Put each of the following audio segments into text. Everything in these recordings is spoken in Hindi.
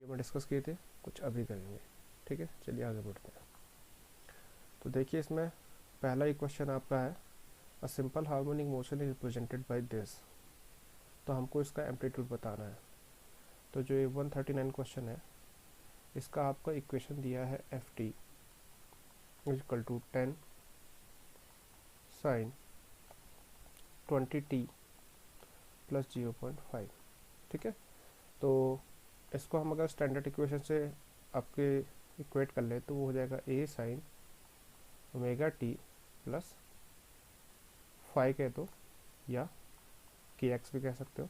में डिस्कस किए थे कुछ अभी करेंगे। ठीक है, चलिए आगे बढ़ते हैं। तो देखिए इसमें पहला ही क्वेश्चन आपका है, a simple harmonic motion is represented by this. तो हमको इसका एम्पलीट्यूड बताना है। तो जो ये 139 क्वेश्चन है, इसका आपका इक्वेशन दिया है F T equal to 10 sine 20t plus 0.5। ठीक है, तो इसको हम अगर स्टैंडर्ड इक्वेशन से आपके इक्वेट कर ले तो वो हो जाएगा ए साइन ओमेगा टी प्लस 5 कह दो या के एक्स भी कह सकते हो।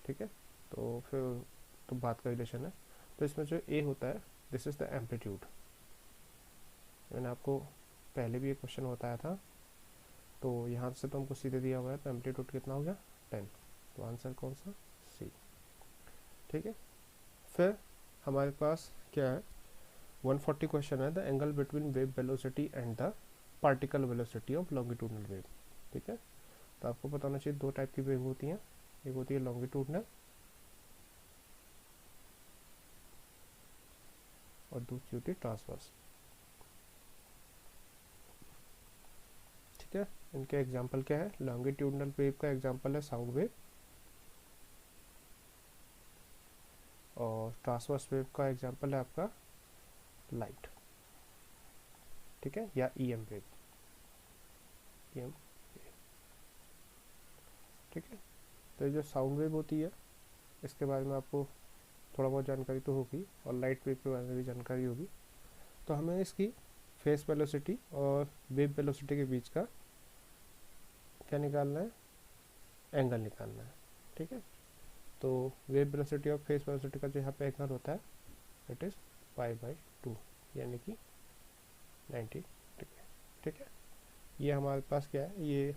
ठीक है, तो फिर तो बात का रिलेशन है। तो इसमें जो ए होता है, दिस इज़ द एम्पलीट्यूड। मैंने आपको पहले भी एक क्वेश्चन बताया था, तो यहाँ से तो हमको सीधे दिया हुआ है, तो एम्पलीट्यूड कितना हो गया 10। तो आंसर कौन सा, सी। ठीक है, फिर हमारे पास क्या है, 140 क्वेश्चन है, the angle between wave velocity and the particle velocity of longitudinal wave. ठीक है, तो आपको पता होना चाहिए दो टाइप की वेव होती हैं, एक होती है लॉन्गिट्यूडनल और दूसरी होती है ट्रांसवर्स। ठीक है, इनके एग्जांपल क्या है, लॉन्गिट्यूडनल वेव का एग्जांपल है साउंड वेव और ट्रांसवर्स वेव का एग्जांपल है आपका लाइट। ठीक है, या ईएम वेव, ईएम। ठीक है, तो ये जो साउंड वेव होती है इसके बारे में आपको थोड़ा बहुत जानकारी तो होगी और लाइट वेव के बारे में भी जानकारी होगी। तो हमें इसकी फेस वेलोसिटी और वेव वेलोसिटी के बीच का क्या निकालना है, एंगल निकालना है। ठीक है, तो वेव वेलोसिटी और फेस वेलोसिटी का जो यहाँ पे एंगल होता है इट इज़ π/2 यानी कि 90 डिग्री। ठीक है, ये हमारे पास क्या है, ये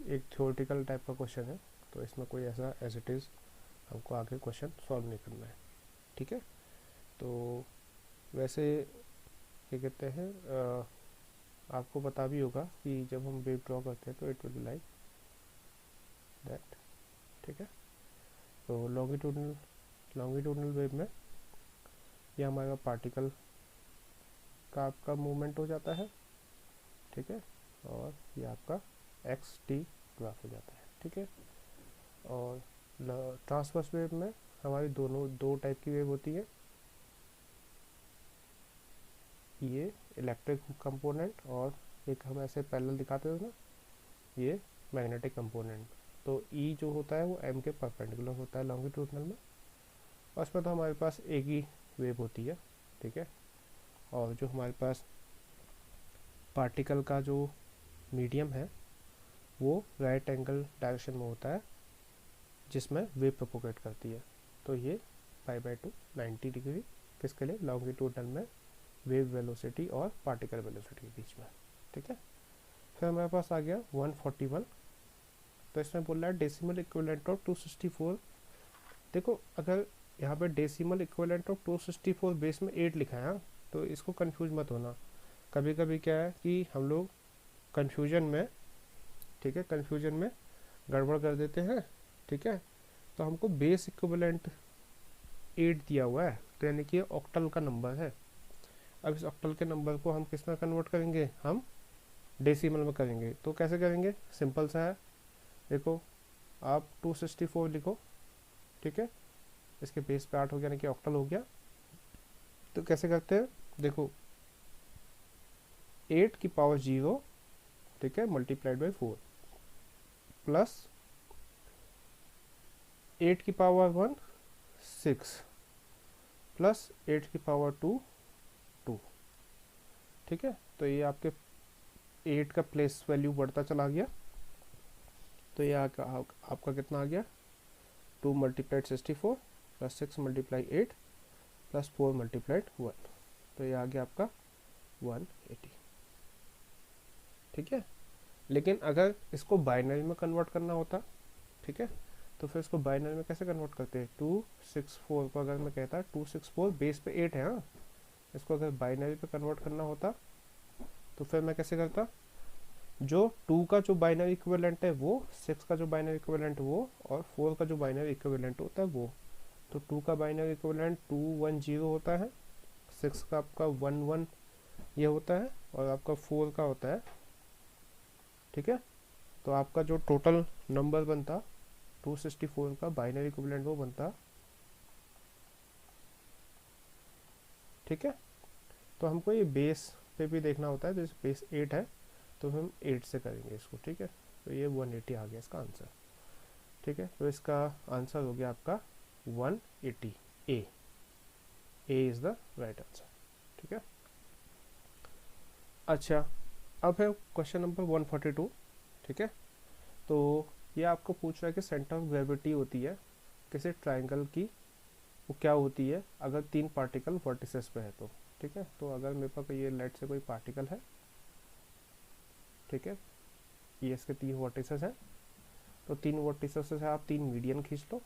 एक थ्योरेटिकल टाइप का क्वेश्चन है, तो इसमें कोई ऐसा एज इट इज़ हमको आगे क्वेश्चन सॉल्व नहीं करना है। ठीक है, तो वैसे क्या कहते हैं, आपको पता भी होगा कि जब हम वेव ड्रॉ करते हैं तो it will be like that. ठीक है, तो लॉन्गिट्यूडनल वेव में यह हमारा पार्टिकल का आपका मूवमेंट हो जाता है। ठीक है, और ये आपका एक्स टी ग्राफ हो जाता है। ठीक है, और ट्रांसवर्स वेव में हमारी दो टाइप की वेव होती है, ये इलेक्ट्रिक कंपोनेंट और एक हम ऐसे पैरेलल दिखाते थे ना, ये मैग्नेटिक कंपोनेंट। तो ई जो होता है वो एम के परपेंडिकुलर होता है लॉन्गिट्यूडनल में, और इसमें तो हमारे पास एक ही वेव होती है। ठीक है, और जो हमारे पास पार्टिकल का जो मीडियम है वो राइट एंगल डायरेक्शन में होता है जिसमें वेव प्रोपोगेट करती है। तो ये π/2 90 डिग्री किसके लिए, लॉन्गिट्यूडनल में वेव वेलोसिटी और पार्टिकल वेलोसिटी के बीच में। ठीक है, फिर हमारे पास आ गया 141। तो इसमें बोल रहा है डेसिमल इक्विवेलेंट ऑफ 264। देखो अगर यहाँ पे डेसिमल इक्विवेलेंट ऑफ 264 बेस में 8 लिखा है, तो इसको कंफ्यूज मत होना। कभी कभी क्या है कि हम लोग कन्फ्यूजन में, ठीक है, कन्फ्यूजन में गड़बड़ कर देते हैं। ठीक है, तो हमको बेस इक्विवेलेंट 8 दिया हुआ है, तो यानी कि ऑक्टल का नंबर है। अब इस ऑक्टल के नंबर को हम किस में कन्वर्ट करेंगे, हम डेसिमल में करेंगे। तो कैसे करेंगे, सिंपल सा है, देखो आप 264 लिखो। ठीक है, इसके बेस पे 8 हो गया, यानी कि ऑक्टल हो गया। तो कैसे करते हैं, देखो 8 की पावर 0, ठीक है, मल्टीप्लाइड बाई 4 प्लस 8 की पावर 1 6 प्लस 8 की पावर 2 2। ठीक है, तो ये आपके 8 का प्लेस वैल्यू बढ़ता चला गया। तो ये आपका कितना आ गया, 2 multiplied 64 plus 6 multiply 8 plus 4 multiplied 1। तो ये आ गया आपका 180। ठीक है, लेकिन अगर इसको बाइनरी में कन्वर्ट करना होता, ठीक है, तो फिर इसको बाइनरी में कैसे कन्वर्ट करते हैं, 264 को अगर मैं कहता 264 बेस पे 8 है, हाँ, इसको अगर बाइनरी पे कन्वर्ट करना होता तो फिर मैं कैसे करता, जो 2 का जो बाइनरी इक्विवेलेंट है वो, 6 का जो बाइनरी इक्विवेलेंट वो, और 4 का जो बाइनरी इक्विवेलेंट होता है वो। तो 2 का बाइनरी इक्विवेलेंट 210 होता है, 6 का आपका 11 ये होता है, और आपका 4 का होता है, ठीक है। तो आपका जो टोटल नंबर बनता 264 का बाइनरी इक्विवेलेंट वो बनता, ठीक है। तो हमको ये बेस पे भी देखना होता है, जैसे बेस 8 है तो हम 8 से करेंगे इसको, ठीक है। तो ये 180 आ गया इसका आंसर, ठीक है। तो इसका आंसर हो गया आपका 180, A is the right answer, ठीक है। अच्छा, अब है क्वेश्चन नंबर 142, ठीक है। तो ये आपको पूछ रहा है कि सेंटर ऑफ ग्रेविटी होती है किसी ट्राइंगल की, वो क्या होती है अगर 3 पार्टिकल वर्टिसेस पे है तो, ठीक है। तो अगर मेरे पास ये लेट से कोई पार्टिकल है, ठीक है, ये इसके 3 वर्टिसेस हैं, तो 3 वर्टिसेस से आप 3 मीडियन खींच लो,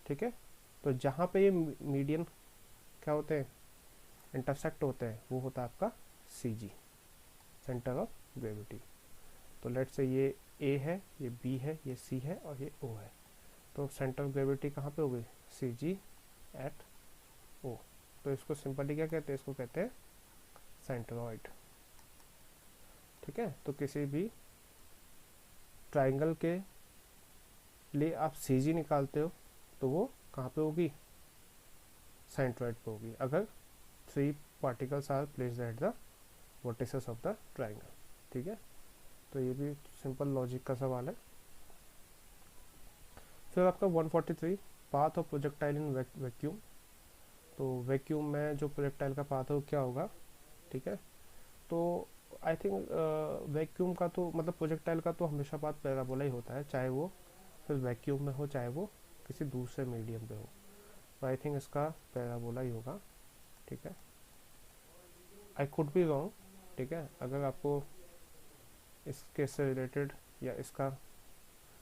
ठीक है। तो जहाँ पे ये मीडियन क्या होते हैं, इंटरसेक्ट होते हैं, वो होता है आपका सी जी, सेंटर ऑफ ग्रेविटी। तो लेट से ये ए है, ये बी है, ये सी है और ये ओ है, तो सेंटर ऑफ ग्रेविटी कहाँ पे होगी, सी जी एट ओ। तो इसको सिंपली क्या कहते हैं, इसको कहते हैं सेंट्रॉइड, ठीक है। तो किसी भी ट्राइंगल के लिए आप सी जी निकालते हो तो वो कहाँ पे होगी, सेंट्रॉइड पे होगी, अगर 3 particles are placed at the vertices of the triangle, ठीक है। तो ये भी सिंपल लॉजिक का सवाल है। फिर आपका 143, path of projectile in vacuum. तो वैक्यूम में जो प्रोजेक्टाइल का पाथ है वो क्या होगा, ठीक है। तो आई थिंक वैक्यूम का तो मतलब प्रोजेक्टाइल का तो हमेशा पाथ पैराबोला ही होता है, चाहे वो फिर वैक्यूम में हो चाहे वो किसी दूसरे मीडियम पे हो, तो आई थिंक इसका पैराबोला ही होगा, ठीक है। आई कुड बी रॉन्ग, ठीक है। अगर आपको इसके से रिलेटेड या इसका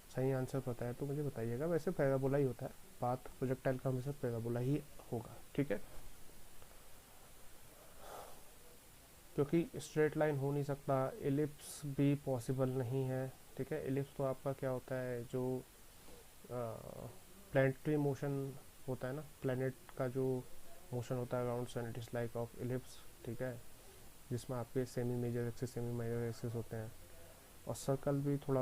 सही आंसर पता है तो मुझे बताइएगा, वैसे पैराबोला ही होता है, पाथ प्रोजेक्टाइल का हमेशा पैराबोला ही होगा, ठीक है। क्योंकि स्ट्रेट लाइन हो नहीं सकता, एलिप्स भी पॉसिबल नहीं है, ठीक है। एलिप्स तो आपका क्या होता है, जो प्लैनेटरी मोशन होता है ना, प्लैनेट का जो मोशन होता है around sun, it is like of ellipse, ठीक है, जिसमें आपके semi major axis semi minor axis होते हैं। और सर्कल भी थोड़ा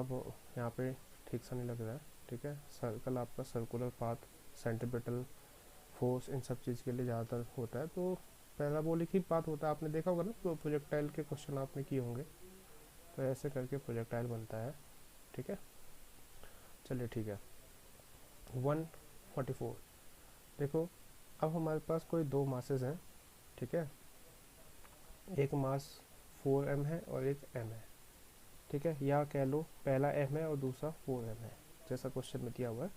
यहाँ पे ठीक सा नहीं लग रहा है, ठीक है। सर्कल आपका सर्कुलर पाथ, सेंट्रीपिटल फोर्स, इन सब चीज़ के लिए ज़्यादातर होता है, तो पैराबोलिक ही पाथ होता है। आपने देखा होगा ना, तो प्रोजेक्टाइल के क्वेश्चन आपने किए होंगे, तो ऐसे करके प्रोजेक्टाइल बनता है, ठीक है। चलिए ठीक है। 144, देखो अब हमारे पास कोई 2 मासेस हैं, ठीक है। एक मास 4m है और एक m है, ठीक है। या कह लो पहला m है और दूसरा 4m है, जैसा क्वेश्चन में दिया हुआ है,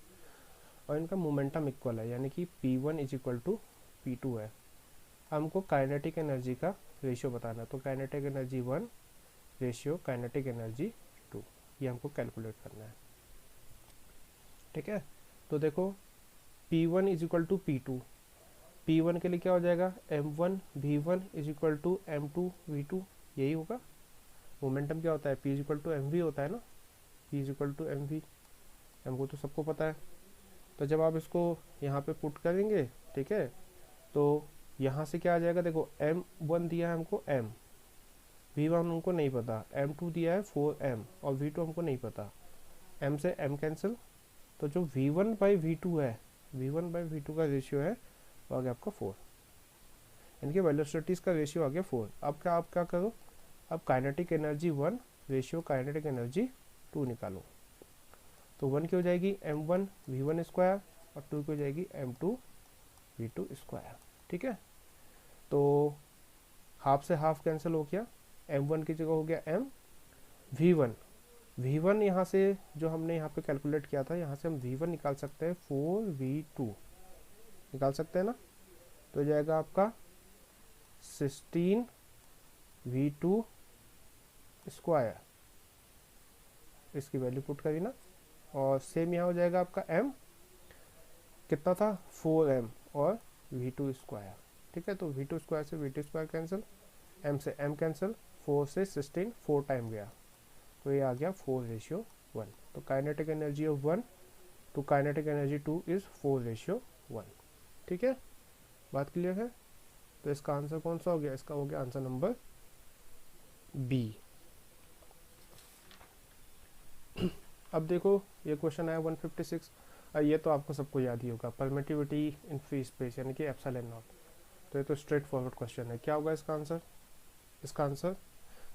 और इनका मोमेंटम इक्वल है, यानी कि P1 is equal to P2 है। हमको काइनेटिक एनर्जी का रेशियो बताना है, तो kinetic energy 1 ratio kinetic energy 2, ये हमको कैलकुलेट करना है, ठीक है। तो देखो P1 is equal to P2, P1 के लिए क्या हो जाएगा, M1 V1 is equal to M2 V2, यही होगा। मोमेंटम क्या होता है, P is equal to MV होता है ना, P is equal to MV, हमको तो सबको पता है। तो जब आप इसको यहाँ पे पुट करेंगे, ठीक है, तो यहाँ से क्या आ जाएगा, देखो M1 दिया है हमको M, V1 हमको नहीं पता, M2 दिया है 4M और V2 हमको नहीं पता, M से M कैंसिल, तो जो V1 बाई V2 है, V1 बाई V2 का रेशियो है वो आ गया आपका 4, इनके वेलोसिटीज़ का रेशियो आ गया 4। अब क्या करो, अब kinetic energy 1 ratio kinetic energy 2 निकालो, तो 1 की हो जाएगी M1 V1 स्क्वायर और 2 की हो जाएगी M2 V2 स्क्वायर, ठीक है। तो हाफ से हाफ कैंसिल हो गया, M1 की जगह हो गया M, V1 यहाँ से जो हमने यहाँ पे कैलकुलेट किया था, यहाँ से हम V1 निकाल सकते हैं 4V2 निकाल सकते हैं ना, तो जाएगा आपका 16V2 स्क्वायर, इसकी वैल्यू पुट करी ना, और सेम यहाँ हो जाएगा आपका M कितना था 4M और V2 स्क्वायर, ठीक है। तो V2 स्क्वायर से V2 स्क्वायर कैंसिल, M से M कैंसिल, 4 से 16 4 टाइम गया, तो ये आ गया 4:1। तो काइनेटिक एनर्जी ऑफ 1 तो काइनेटिक एनर्जी 2 इज़ 4:1। ठीक है, बात क्लियर है। तो इसका आंसर कौन सा हो गया, इसका हो गया आंसर नंबर बी। अब देखो ये क्वेश्चन आया 156, ये तो आपको सबको याद ही होगा, परमिटिविटी इन फ्री स्पेस यानी कि एप्सिलॉन नॉट। तो ये तो स्ट्रेट फॉरवर्ड क्वेश्चन है, क्या होगा इसका आंसर। इसका आंसर,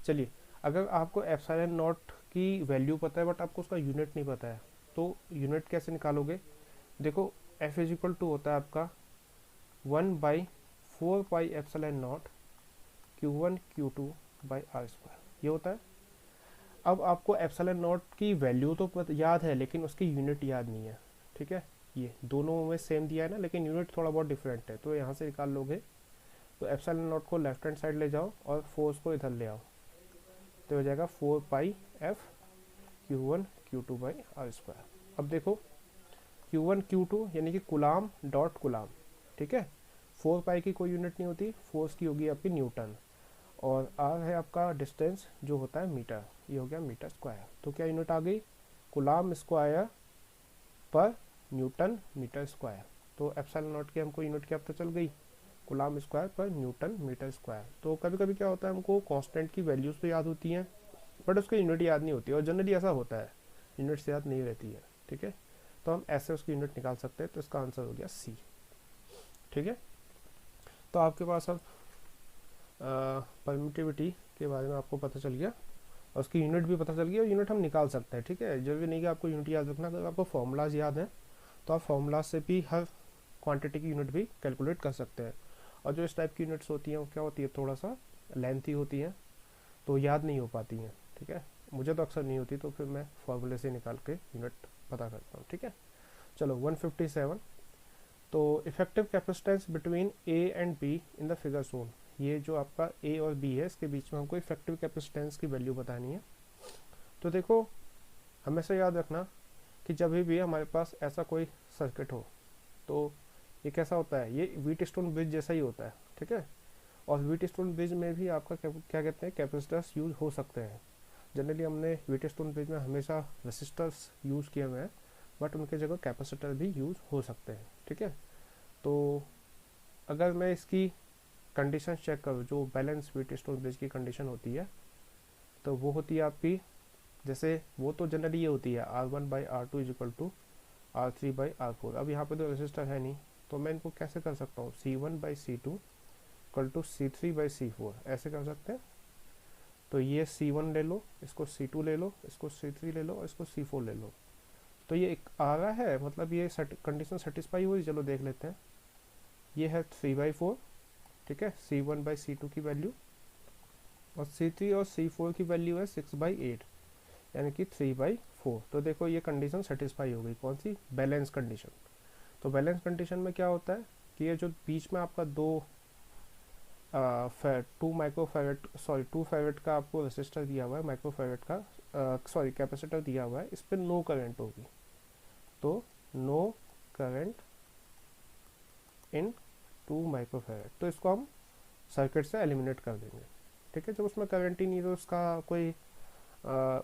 चलिए अगर आपको एप्सिलॉन नॉट की वैल्यू पता है बट आपको उसका यूनिट नहीं पता है, तो यूनिट कैसे निकालोगे। देखो एफ इज इक्वल टू होता है आपका 1/4 pi epsilon not Q1 Q2 by R square, ये होता है। अब आपको एप्सिलॉन नॉट की वैल्यू तो याद है लेकिन उसकी यूनिट याद नहीं है। ठीक है, ये दोनों में सेम दिया है ना, लेकिन यूनिट थोड़ा बहुत डिफरेंट है, तो यहाँ से निकाल लोगे। तो एप्सिलॉन नॉट को लेफ्ट हैंड साइड ले जाओ और फोर्स को इधर ले आओ, तो हो जाएगा 4 pi F Q1 Q2 by R square. अब देखो Q1 Q2 यानी कि कुलाम डॉट कुलाम। ठीक है, 4 पाई की कोई यूनिट नहीं होती, फोर्स की होगी आपकी न्यूटन, और आर है आपका डिस्टेंस जो होता है मीटर, ये हो गया मीटर स्क्वायर। तो क्या यूनिट आ गई, कुलाम स्क्वायर पर न्यूटन मीटर स्क्वायर। तो एप्सिलॉन नॉट की हमको यूनिट क्या पता चल गई, कुलाम स्क्वायर पर न्यूटन मीटर स्क्वायर। तो कभी कभी क्या होता है, हमको कांस्टेंट की वैल्यूज़ तो याद होती हैं बट उसकी यूनिट याद नहीं होती, और जनरली ऐसा होता है, यूनिट्स याद नहीं रहती है। ठीक है, तो हम ऐसे उसकी यूनिट निकाल सकते हैं, तो इसका आंसर हो गया सी। ठीक है, तो आपके पास अब परमिटिविटी के बारे में आपको पता चल गया और उसकी यूनिट भी पता चल गई, और यूनिट हम निकाल सकते हैं। ठीक है, जरूरी नहीं कि आपको यूनिट याद रखना, अगर आपको फॉर्मूलाज याद हैं तो आप फॉर्मूलाज से भी हर क्वांटिटी की यूनिट भी कैलकुलेट कर सकते हैं। और जो इस टाइप की यूनिट्स होती हैं वो क्या होती है, थोड़ा सा लेंथी होती हैं, तो याद नहीं हो पाती हैं। ठीक है, मुझे तो अक्सर नहीं होती, तो फिर मैं फॉर्मूले से निकाल के यूनिट पता करता हूँ। ठीक है, चलो 157। तो effective capacitance between A and be in the figure shown, ये जो आपका ए और बी है इसके बीच में हमको इफेक्टिव कैपेसिटेंस की वैल्यू बतानी है। तो देखो हमेशा याद रखना कि जब भी हमारे पास ऐसा कोई सर्किट हो तो ये कैसा होता है, ये व्हीटस्टोन ब्रिज जैसा ही होता है। ठीक है, और व्हीटस्टोन ब्रिज में भी आपका क्या कहते हैं, कैपेसिटर्स यूज हो सकते हैं। जनरली हमने व्हीटस्टोन ब्रिज में हमेशा रेसिस्टर्स यूज़ किए हुए हैं, बट उनके जगह कैपेसिटर भी यूज़ हो सकते हैं। ठीक है, तो अगर मैं इसकी कंडीशन चेक करूँ, जो बैलेंस व्हीटस्टोन ब्रिज की कंडीशन होती है, तो वो होती है आपकी, जैसे वो तो जनरली ये होती है R1/R2 is equal to R3/R4। अब यहाँ पे तो रेसिस्टर है नहीं, तो मैं इनको कैसे कर सकता हूँ, C1/C2 इक्वल टू C3/C4 ऐसे कर सकते हैं। तो ये C1 ले लो, इसको C2 ले लो, इसको C3 ले लो और इसको C4 ले लो। तो ये एक आ रहा है, मतलब ये कंडीशन सेटिस्फाई हुई। चलो देख लेते हैं, ये है 3/4। ठीक है, C1/C2 की वैल्यू, और C3 और C4 की वैल्यू है 6/8 यानी कि 3/4। तो देखो ये कंडीशन सेटिस्फाई हो गई, कौन सी, बैलेंस कंडीशन। तो बैलेंस कंडीशन में क्या होता है कि ये जो बीच में आपका 2 फेरेड का आपको रेसिस्टर दिया हुआ है, माइक्रो फेरेड का कैपेसिटर दिया हुआ है, इस पर नो करंट होगी। तो नो करंट इन 2 माइक्रो फेरेड, तो इसको हम सर्किट से एलिमिनेट कर देंगे। ठीक है, जब उसमें करंट ही नहीं तो उसका कोई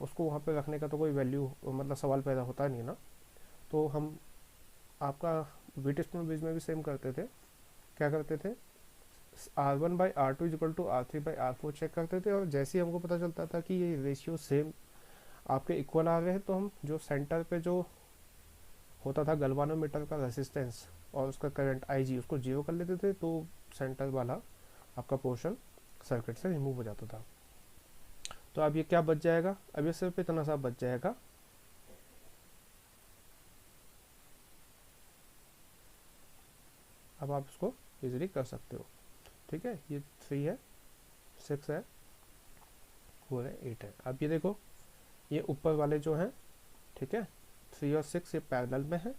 उसको वहाँ पे रखने का तो कोई वैल्यू, मतलब सवाल पैदा होता नहीं ना। तो हम आपका व्हीटस्टोन ब्रिज में भी सेम करते थे, क्या करते थे, R1/R2 equal to R3/R4 check करते थे, और जैसे ही हमको पता चलता था कि ये रेशियो सेम आपके इक्वल आ रहे हैं, तो हम जो सेंटर पे जो होता था गैल्वानोमीटर का रेसिस्टेंस और उसका करंट IG उसको 0 कर लेते थे, तो सेंटर वाला आपका पोर्शन सर्किट से रिमूव हो जाता था। तो अब ये क्या बच जाएगा, अब ये सिर्फ इतना सा बच जाएगा, अब आप इसको इजीली कर सकते हो। ठीक है, ये 3 है, 6 है, 4 है, 8 है। अब ये देखो ये ऊपर वाले जो हैं, ठीक है, 3 और 6 ये पैरेलल में है,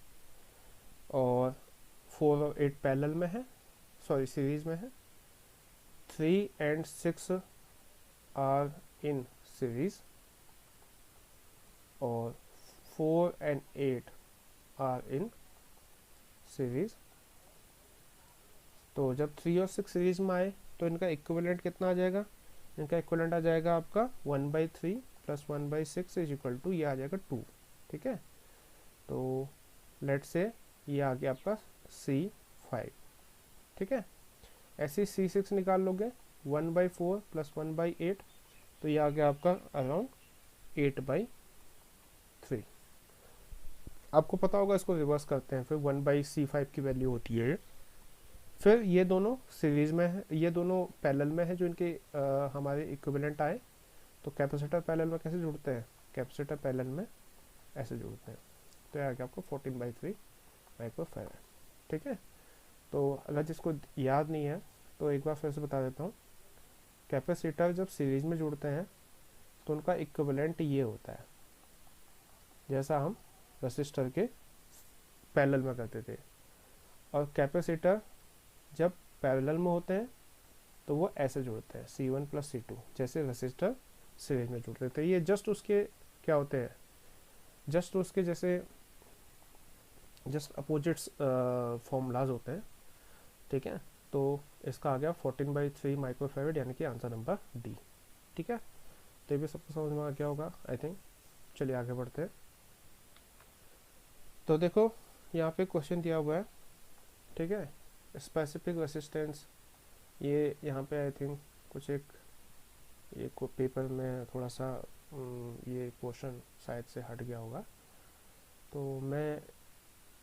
और 4 और 8 पैरेलल में है, सॉरी सीरीज में है। 3 and 6 आर इन सीरीज, और 4 and 8 आर इन सीरीज। तो जब 3 और 6 सीरीज में आए तो इनका इक्विवेलेंट कितना आ जाएगा, इनका इक्विवेलेंट आ जाएगा आपका 1/3 + 1/6 इज इक्वल टू, ये आ जाएगा 2। ठीक है, तो लेट से ये आ गया आपका C5, ठीक है। ऐसे ही C6 निकाल लोगे, 1/4 प्लस 1/8, तो ये आ गया आपका अराउंड 8/3। आपको पता होगा, इसको रिवर्स करते हैं, फिर 1/C5 की वैल्यू होती है। फिर ये दोनों सीरीज में है, ये दोनों पैरेलल में है, जो इनके हमारे इक्विवेलेंट आए। तो कैपेसिटर पैरेलल में कैसे जुड़ते हैं, कैपेसिटर पैरेलल में ऐसे जुड़ते हैं। तो यह आ गया आपको 14/3 माइक्रोफैराड, ठीक है। तो अगर जिसको याद नहीं है तो एक बार फिर से बता देता हूँ। कैपेसिटर जब सीरीज में जुड़ते हैं तो उनका इक्विवेलेंट ये होता है, जैसा हम रेसिस्टर के पैरेलल में करते थे। और कैपेसिटर जब पैरेलल में होते हैं तो वो ऐसे जुड़ते हैं, C1 प्लस C2, जैसे रेसिस्टर सीरीज में जुड़ते थे। ये जस्ट उसके क्या होते हैं, जस्ट उसके जैसे जस्ट अपोजिट्स फॉर्मूलाज होते हैं, ठीक है। तो इसका आ गया 14/3 माइक्रोफैराड, यानी कि आंसर नंबर डी, ठीक है। तो ये भी सबको समझ में आ गया होगा आई थिंक। चलिए आगे बढ़ते हैं। तो देखो यहाँ पे क्वेश्चन दिया हुआ है, ठीक है, स्पेसिफिक रेसिस्टेंस। ये यहाँ पे आई थिंक कुछ एक ये पेपर में थोड़ा सा ये पोर्शन शायद से हट गया होगा, तो मैं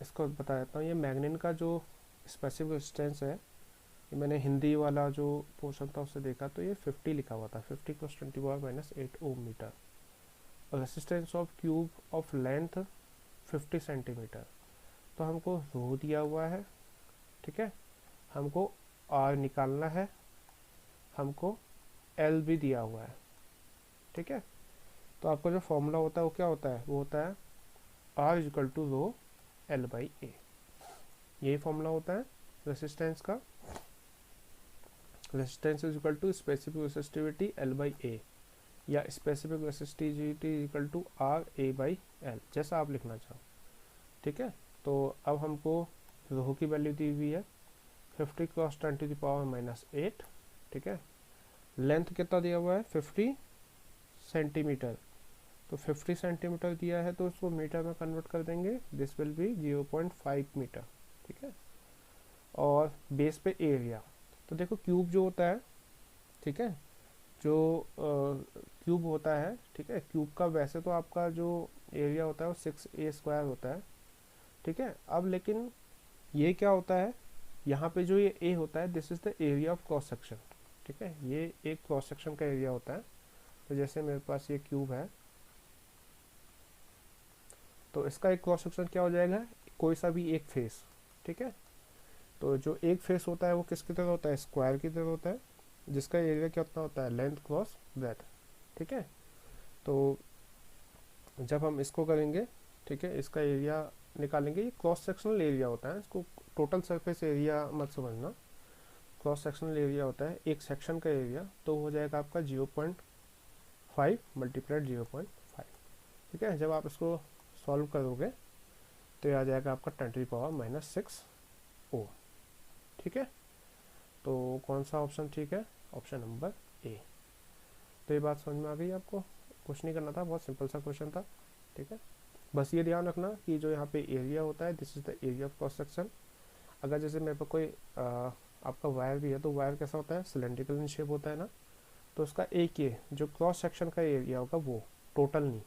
इसको बता देता हूँ। ये मैग्नीन का जो स्पेसिफिक रेजिस्टेंस है, ये मैंने हिंदी वाला जो पोर्शन था उससे देखा, तो ये 50 लिखा हुआ था, 50 क्रॉस 10⁻⁻8 ओम मीटर। और resistance of cube of length 50 centimetre. तो हमको रो दिया हुआ है, ठीक है, हमको आर निकालना है, हमको एल भी दिया हुआ है, ठीक है। तो आपका जो फॉर्मूला होता है वो क्या होता है, वो होता है are equal to row L/A। यही फॉर्मूला होता है रेसिस्टेंस का। Resistance is equal to specific resistivity L/A, या specific resistivity equal to RA/L, जैसा आप लिखना चाहो, ठीक है। तो अब हमको रो की वैल्यू दी हुई है 50 क्रॉस 10⁻⁻8, ठीक है। लेंथ कितना दिया हुआ है 50 सेंटीमीटर, तो 50 सेंटीमीटर दिया है तो उसको मीटर में कन्वर्ट कर देंगे, दिस विल बी 0.5 मीटर, ठीक है। और बेस पे एरिया, तो देखो क्यूब जो होता है, ठीक है, जो क्यूब होता है, ठीक है, क्यूब का वैसे तो आपका जो एरिया होता है वो 6a² होता है, ठीक है। अब लेकिन ये क्या होता है, यहाँ पे जो ये a होता है, this is the area of cross section, ठीक है, ये एक क्रॉस सेक्शन का एरिया होता है। तो जैसे मेरे पास ये क्यूब है, तो इसका एक क्रॉस सेक्शन क्या हो जाएगा, कोई सा भी एक फेस, ठीक है। तो जो एक फेस होता है वो किसकी तरह होता है, स्क्वायर की तरह होता है, जिसका एरिया क्या होता होता है, लेंथ क्रॉस ब्रेथ, ठीक है। तो जब हम इसको करेंगे, ठीक है, इसका एरिया निकालेंगे, ये क्रॉस सेक्शनल एरिया होता है, इसको टोटल सरफेस एरिया मत समझना, क्रॉस सेक्शनल एरिया होता है एक सेक्शन का एरिया। तो हो जाएगा आपका 0.5 मल्टीप्लाइड 0.5, ठीक है। जब आप इसको सॉल्व करोगे तो ये आ जाएगा आपका 10⁻⁻6 ओम, ठीक है। तो कौन सा ऑप्शन ठीक है, ऑप्शन नंबर ए। तो ये बात समझ में आ गई आपको, कुछ नहीं करना था, बहुत सिंपल सा क्वेश्चन था, ठीक है। बस ये ध्यान रखना कि जो यहाँ पे एरिया होता है, this is the area of cross section. अगर जैसे मेरे पास कोई आपका वायर भी है, तो वायर कैसा होता है, सिलेंड्रिकल इन शेप होता है ना, तो उसका एक ये जो क्रॉस सेक्शन का एरिया होगा वो, टोटल नहीं,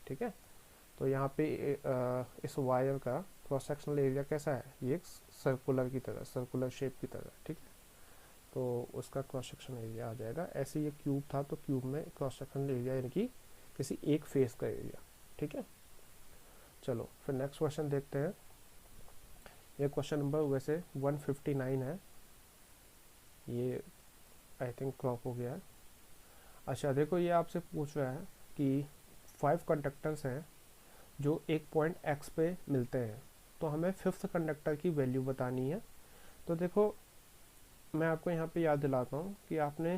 ठीक है। तो यहाँ पे इस वायर का क्रॉस सेक्शनल एरिया कैसा है, ये एक सर्कुलर की तरह, सर्कुलर शेप की तरह, ठीक है। तो उसका क्रॉस सेक्शन एरिया आ जाएगा। ऐसे ये क्यूब था, तो क्यूब में क्रॉस सेक्शनल एरिया यानी कि किसी एक फेस का एरिया, ठीक है। चलो फिर नेक्स्ट क्वेश्चन देखते हैं। ये क्वेश्चन नंबर वैसे 159 है, ये आई थिंक क्रॉप हो गया है। अच्छा देखो, ये आपसे पूछ रहा है कि 5 कंडक्टर्स हैं जो एक पॉइंट x पे मिलते हैं, तो हमें 5th कंडक्टर की वैल्यू बतानी है। तो देखो मैं आपको यहाँ पे याद दिलाता हूँ कि आपने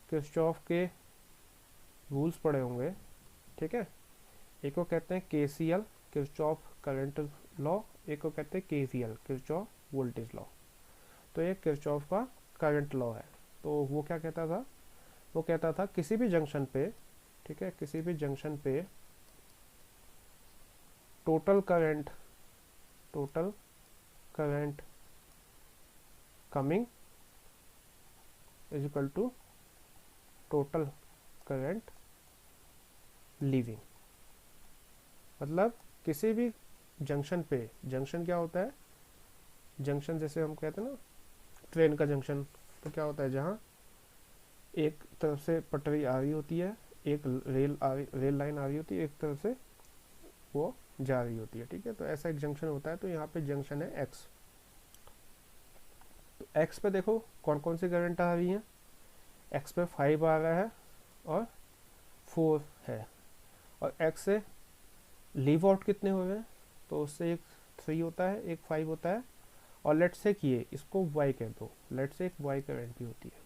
किरचॉफ के रूल्स पढ़े होंगे, ठीक है। एक को कहते हैं KCL, किरचॉफ करंट लॉ, एक को कहते हैं KVL, किरचॉफ वोल्टेज लॉ। तो ये किरचॉफ का करंट लॉ है। तो वो क्या कहता था, वो कहता था किसी भी जंक्शन पे, ठीक है, किसी भी जंक्शन पे total current total current coming is equal to total current leaving. मतलब किसी भी जंक्शन पे, जंक्शन क्या होता है, जंक्शन जैसे हम कहते हैं ना ट्रेन का जंक्शन, तो क्या होता है जहाँ एक तरफ से पटरी आ रही होती है, एक रेल लाइन आ रही होती है, एक तरफ से वो जा रही होती है, ठीक है। तो ऐसा एक जंक्शन होता है। तो यहाँ पे जंक्शन है एक्स। तो एक्स पे देखो कौन कौन सी करंट आ रही है। एक्स पे 5 आ रहा है और 4 है, और एक्स से लीव आउट कितने हो गए, तो उससे एक 3 होता है, एक 5 होता है। और लेट से किए इसको वाई कह दो, लेट से एक वाई करंट भी होती है।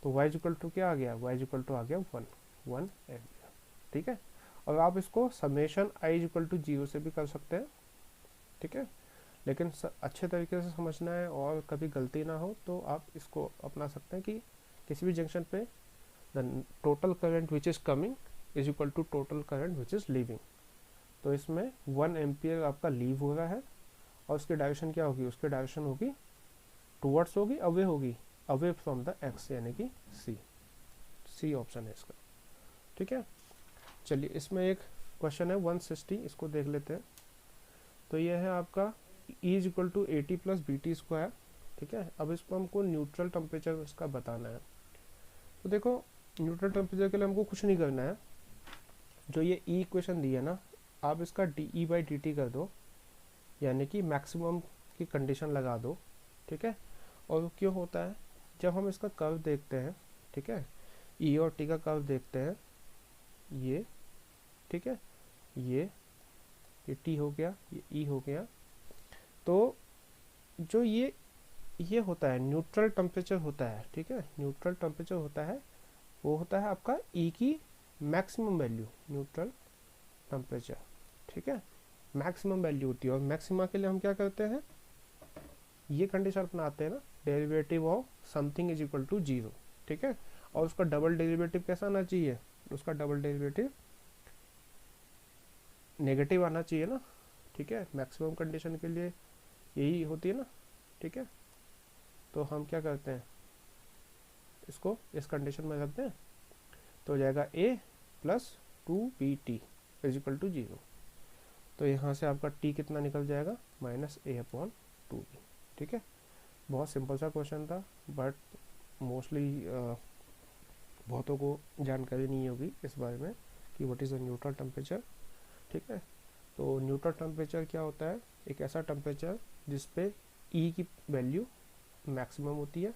तो वाई इक्वल टू क्या आ गया, वाई इक्वल टू आ गया 1 एम्पियर, ठीक है। और आप इसको समेशन आई इक्वल टू 0 से भी कर सकते हैं, ठीक है। लेकिन अच्छे तरीके से समझना है और कभी गलती ना हो तो आप इसको अपना सकते हैं कि किसी भी जंक्शन पे the total current which is coming is equal to total current which is leaving. तो इसमें 1 एम्पियर आपका लीव हो रहा है, और उसकी डायरेक्शन क्या होगी, उसकी डायरेक्शन होगी टूवर्ड्स होगी, अवे होगी, अवे फ्रॉम द एक्स, यानी कि सी ऑप्शन है इसका, ठीक है। चलिए इसमें एक क्वेश्चन है 160, इसको देख लेते हैं। तो ये है आपका E is equal to AT plus BT square, ठीक है। अब इसको हमको न्यूट्रल टेम्परेचर इसका बताना है। तो देखो न्यूट्रल टेम्परेचर के लिए हमको कुछ नहीं करना है, जो ये E इक्वेशन दी है ना, आप इसका DE/dt कर दो, यानी कि मैक्सिमम की कंडीशन लगा दो, ठीक है। और क्यों होता है, जब हम इसका कर्व देखते हैं, ठीक है, E और T का कर्व देखते हैं, ये, ठीक है, ये T हो गया, ये E हो गया। तो जो ये होता है न्यूट्रल टेम्परेचर होता है, ठीक है, न्यूट्रल टेम्परेचर होता है, वो होता है आपका E की मैक्सिमम वैल्यू, न्यूट्रल टेम्परेचर, ठीक है, मैक्सिमम वैल्यू होती है। और मैक्सिमा के लिए हम क्या करते हैं, ये कंडीशन अपनाते हैं ना, derivative of something is equal to 0, ठीक है। और उसका डबल डेरिवेटिव कैसा आना चाहिए, उसका डबल डेरिवेटिव नेगेटिव आना चाहिए ना, ठीक है। मैक्सिमम कंडीशन के लिए यही होती है ना, ठीक है। तो हम क्या करते हैं, इसको इस कंडीशन में रखते हैं, तो हो जाएगा A plus 2BT is equal to 0। तो यहाँ से आपका T कितना निकल जाएगा, -A/2B, ठीक है। बहुत सिंपल सा क्वेश्चन था, बट मोस्टली बहुतों को जानकारी नहीं होगी इस बारे में कि what is a neutral temperature, ठीक है। तो न्यूट्रल टेम्परेचर क्या होता है, एक ऐसा टेम्परेचर जिसपे E की वैल्यू मैक्सिमम होती है।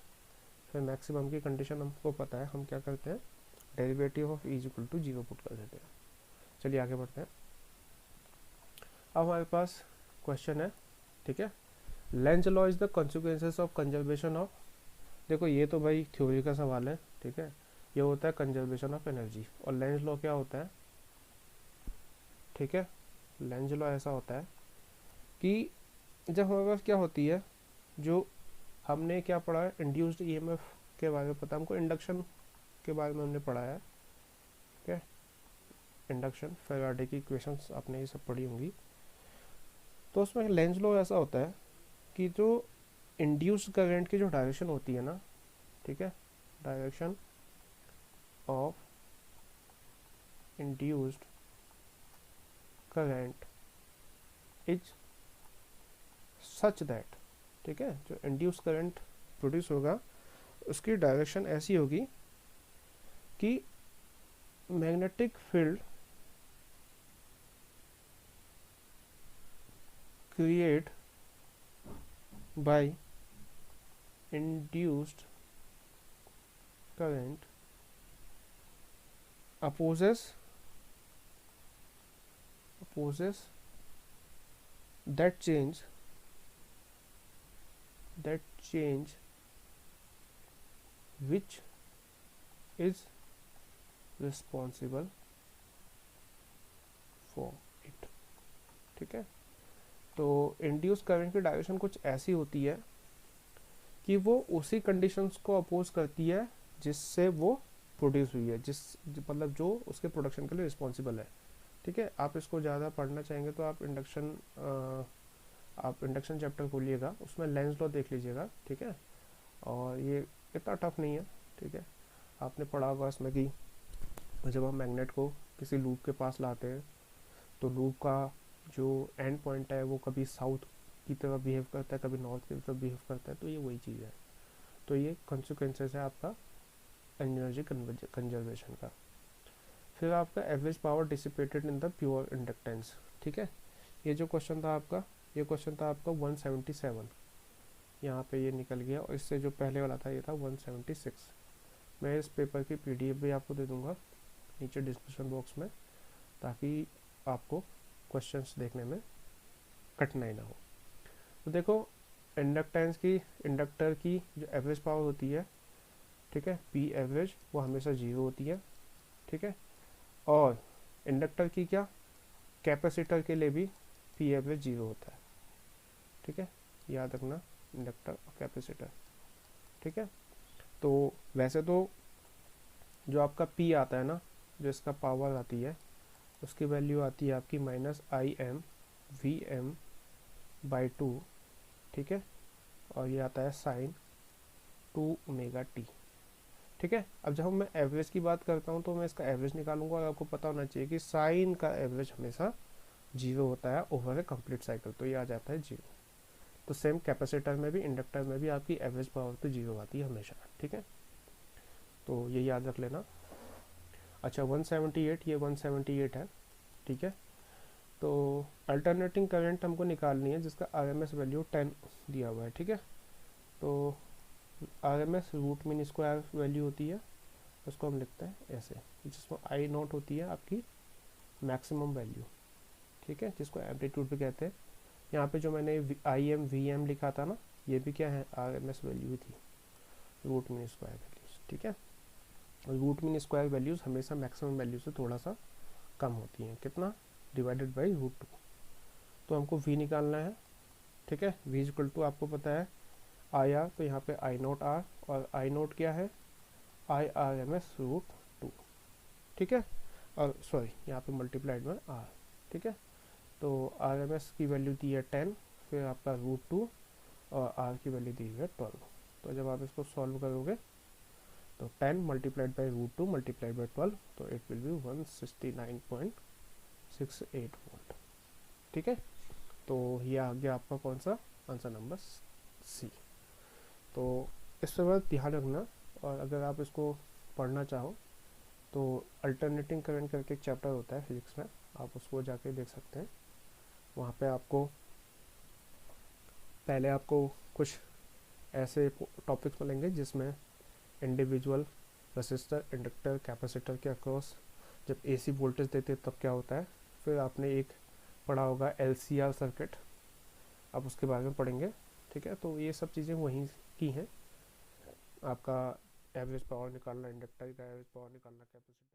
फिर मैक्सिमम की कंडीशन हमको पता है, हम क्या करते हैं, derivative of E is equal to 0 put कर देते हैं। चलिए आगे बढ़ते हैं। अब हमारे पास क्वेश्चन है, ठीक है, Lenz law is the consequences of conservation of, देखो ये तो भाई थ्योरी का सवाल है, ठीक है, ये होता है कंजर्वेशन ऑफ एनर्जी। और लेंज लॉ क्या होता है, ठीक है, लेंज लॉ ऐसा होता है कि जब हमारे पास क्या होती है, जो हमने क्या पढ़ा है, इंड्यूस्ड EMF के बारे में पता हमको, इंडक्शन के बारे में हमने पढ़ा है, ठीक है, इंडक्शन, फैराडे की इक्वेशंस आपने ये सब पढ़ी होंगी। तो उसमें लेंज लॉ ऐसा होता है कि जो इंड्यूस्ड करंट की जो डायरेक्शन होती है ना, ठीक है, direction of induced current is such that, ठीक है, जो इंड्यूस करंट प्रोड्यूस होगा उसकी डायरेक्शन ऐसी होगी कि magnetic field create bye induced current opposes that change which is responsible for it, ठीक है। तो इंड्यूस करंट की डायरेक्शन कुछ ऐसी होती है कि वो उसी कंडीशंस को अपोज करती है जिससे वो प्रोड्यूस हुई है, मतलब जो उसके प्रोडक्शन के लिए रिस्पॉन्सिबल है, ठीक है। आप इसको ज़्यादा पढ़ना चाहेंगे तो आप इंडक्शन आप इंडक्शन चैप्टर खोलिएगा, उसमें लेंस लॉ देख लीजिएगा, ठीक है। और ये इतना टफ नहीं है, ठीक है। आपने पढ़ा होगा इसमें कि जब हम मैग्नेट को किसी लूप के पास लाते हैं तो लूप का जो एंड पॉइंट है वो कभी साउथ की तरफ बिहेव करता है, कभी नॉर्थ की तरफ बिहेव करता है, तो ये वही चीज़ है। तो ये कॉन्सिक्वेंसेस है आपका एनर्जी कंजर्वेशन का। फिर आपका average power dissipated in the pure inductance, ठीक है। ये जो क्वेश्चन था आपका, ये क्वेश्चन था आपका 177, यहाँ पे ये निकल गया। और इससे जो पहले वाला था ये था 176। मैं इस पेपर की पीडीएफ भी आपको दे दूँगा नीचे डिस्क्रिप्शन बॉक्स में, ताकि आपको क्वेश्चंस देखने में कठिनाई ना हो। तो देखो, इंडक्टर की जो एवरेज पावर होती है, ठीक है, पी एवरेज, वो हमेशा 0 होती है, ठीक है। और इंडक्टर की क्या, कैपेसिटर के लिए भी पी एवरेज 0 होता है, ठीक है। याद रखना, इंडक्टर और कैपेसिटर, ठीक है। तो वैसे तो जो आपका पी आता है ना, जो इसका पावर आती है, उसकी वैल्यू आती है आपकी -Im/VM/2, ठीक है। और ये आता है sin 2ωt, ठीक है। अब जब मैं एवरेज की बात करता हूँ तो मैं इसका एवरेज निकालूंगा, और आपको पता होना चाहिए कि साइन का एवरेज हमेशा 0 होता है ओवर ए कंप्लीट साइकिल, तो ये आ जाता है 0। तो सेम कैपेसिटर में भी, इंडक्टर में भी आपकी एवरेज पावर तो 0 आती है हमेशा, ठीक है। तो ये याद रख लेना। अच्छा, 178, ये 178 है, ठीक है। तो अल्टरनेटिंग करंट हमको निकालनी है जिसका आरएमएस वैल्यू 10 दिया हुआ है, ठीक है। तो RMS root mean square value होती है, उसको हम लिखते हैं ऐसे, जिसमें आई नॉट होती है आपकी मैक्सिमम वैल्यू, ठीक है, जिसको एम्पलीट्यूड भी कहते हैं। यहाँ पे जो मैंने IM/VM लिखा था ना, ये भी क्या है, आरएमएस वैल्यू थी, रूट मीन स्क्वायर वैल्यूज, ठीक है। रूट मीन स्क्वायर वैल्यूज हमेशा मैक्सिमम वैल्यू से थोड़ा सा कम होती हैं, कितना, डिवाइडेड बाई √2। तो हमको V निकालना है, ठीक है। V इक्वल टू आपको पता है IR, तो यहाँ पे I0R, और I0 क्या है, IRMS√2, ठीक है। और सॉरी, यहाँ पे मल्टीप्लाइड में R, ठीक है। तो RMS की वैल्यू दी है 10, फिर आपका √2, और R की वैल्यू दी है 12। तो जब आप इसको सॉल्व करोगे तो 10 मल्टीप्लाइड बाई √2 मल्टीप्लाइड बाई 12, तो इट विल बी 169.68 वोल्ट, ठीक है। तो ये आ गया आपका कौन सा आंसर, नंबर C। तो इस पर बस ध्यान रखना, और अगर आप इसको पढ़ना चाहो तो अल्टरनेटिंग करंट करके एक चैप्टर होता है फिजिक्स में, आप उसको जाके देख सकते हैं। वहाँ पे आपको पहले आपको कुछ ऐसे टॉपिक्स मिलेंगे जिसमें इंडिविजुअल रेसिस्टर, इंडक्टर, कैपेसिटर के अक्रॉस जब AC वोल्टेज देते तब क्या होता है। फिर आपने एक पढ़ा होगा LCR सर्किट, आप उसके बारे में पढ़ेंगे, ठीक है। तो ये सब चीज़ें वहीं की हैं। आपका एवरेज पावर निकालना, इंडक्टर का एवरेज पावर निकालना, कैपेसिटर